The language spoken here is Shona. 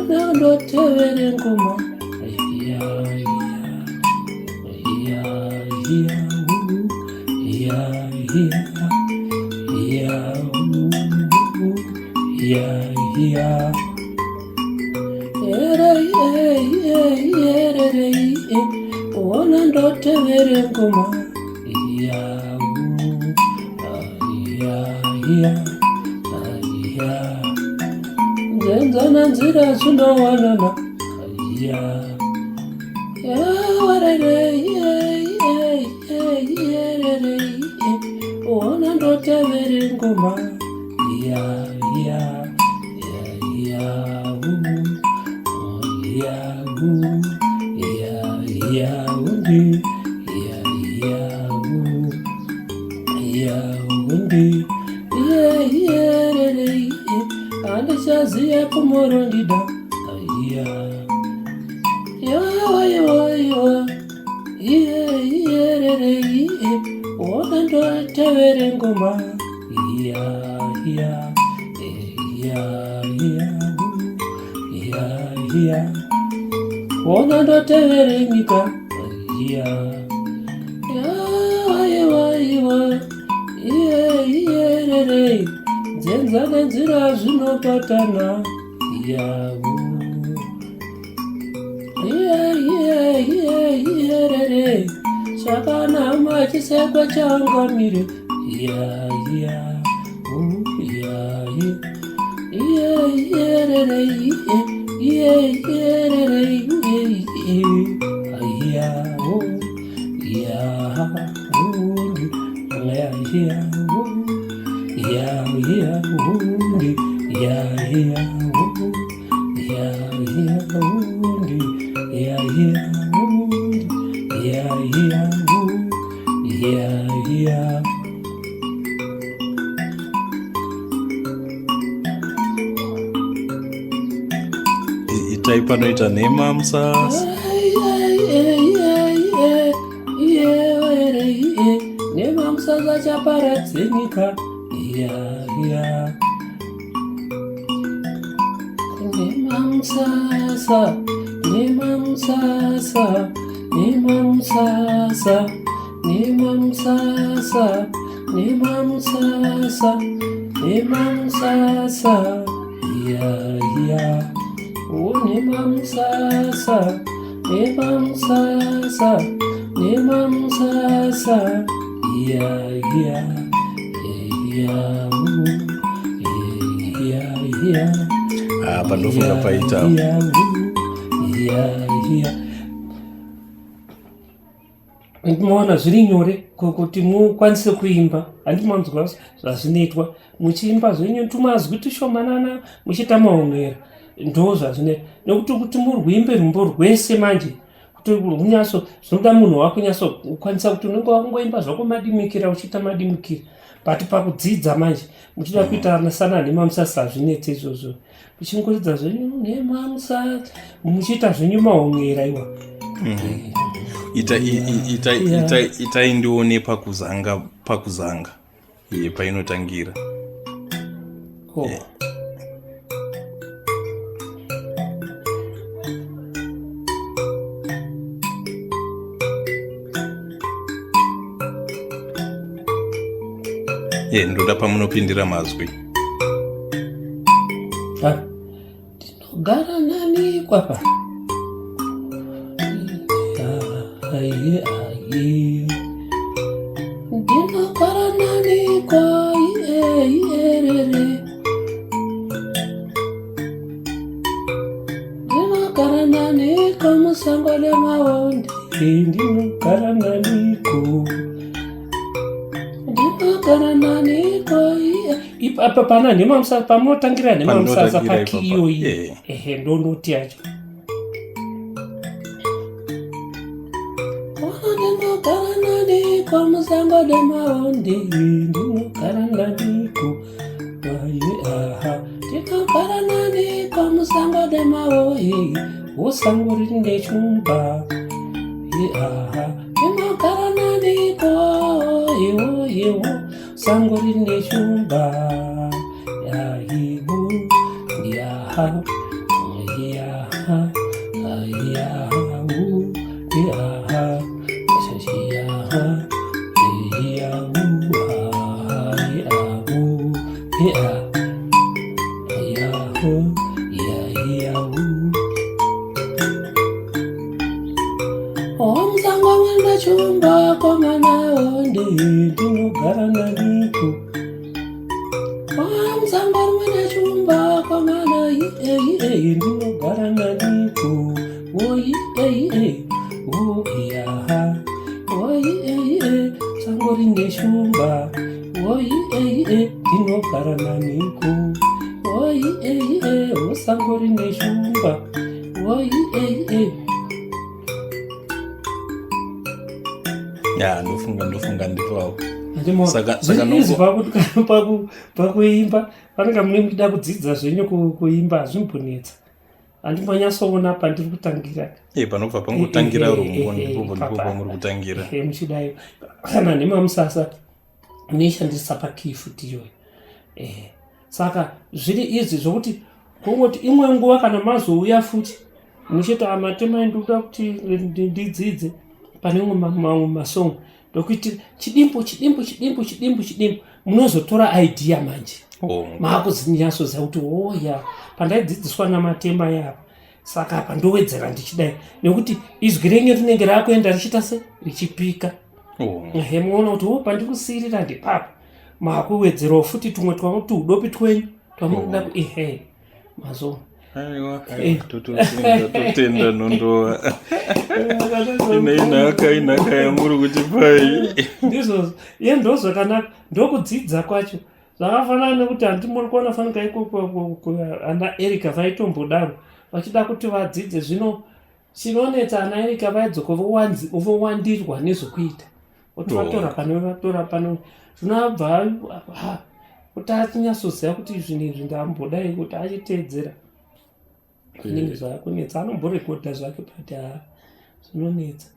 ona ndotevere ngoma ona ndotevere ngoma nzenzana nzira zvinowanana ona ndotevere ngoma andichaziya kumorondida ona ndotevere ngoma ona ndotevere nyika nzenzana nzira zvinopatana chakanama chisekwa changamire itai panoita nhema musasa nhema musasa chaparadze nyika nhema musasa nhema musasa nhema musasa nhema musasa nhema musasa nhema musasa nhema musasa nhema musasa nhema musasa pandofunga paita ndinoona zviri nyore kuti mukwanise kuimba. Handimanzwa zvazvinoitwa muchiimba zvenyu tumazwi tushomanana muchiita maomera ndo zvazvinoita, nekuti kuti murwimbe rumbo rwese manje kuti runyaso zvinoda munhu wakunyaso kukwanisa kuti unenge wakungoimba zvako madimikira uchiita madimikira, but pakudzidza manje muchida kuita sana nhema musasa zvinetse izvozvo muchingoridza zvenyu nhema musasa muchiita zvenyu maomera iwa. itai ndione pakuzanga painotangira. Ndoda pamunopindira mazwi. Ndinogara nani kwapa ndinogara nani kwa ndinogara nani kwa musango lemaonde ndinogara nani ko ndinogara nani ko ipapa pana nhema musasa pamunotangira nhema musasa pakiyoyi ndonoti yacho ndinogara nani kwa musango lemaonde ndinogara nani ko ndinogara nani kwa musango lemaonde usango rinde chumba ndinogara nani ko sango rinde neshumba yahibu yaha yaha yahu yaha yaha yahu yahu yahu omuzanga wenda chumba komana onde ndinogara naniku omuzanga wenda chumba komana ndinogara naniku oyi yaha oyi sango rine shumba oyi ndinogara naniku oyi osango rine shumba oyi ya ndofunga ndipawo izi pakuimba panenge mune muchida kudzidza zvenyu kuimba hazvimbonetsa handimanyatsoona pandiri kutangira panobva pangotangira rumbo ndipo pamuri kutangira muchidayo kana nemamusasa munoishandisa pakii futi iyoyo saka zviri izvi zvokuti kungoti imwe nguva kana mazouya futi muchiti amatema ndikuda kuti ndidzidze pane mamwe masongo ndokuti chidimbu munozotora idea manje maakuzinyatsoziva kuti oya pandaidzidziswa namatema yapa saka apa ndowedzera ndichidai nekuti izwi renyu rinenge rakuenda richiita se richipika muona kuti pandikusiirira ndipapa maakuwedzerawo futi tumwe twamuti udopi twenyu twamukuda mazoona totenda nondowa inaka yamuri kuti pai ndizvo iye ndo zvakanaka ndokudzidza kwacho zvakafanana nekuti handimuri kuona fanika ikoko ana erika vaitombodaro vachida kuti vadzidze zvino chinonetsa ana erika vaidzoka vowandirwa nezvokuita kuti vatora pano zvinobva kuti achinyatsoziva kuti zvinezvi ndambodai kuti achiteedzera zvinenge zvakunetsa anomborekodha zvake pati zvinonetsa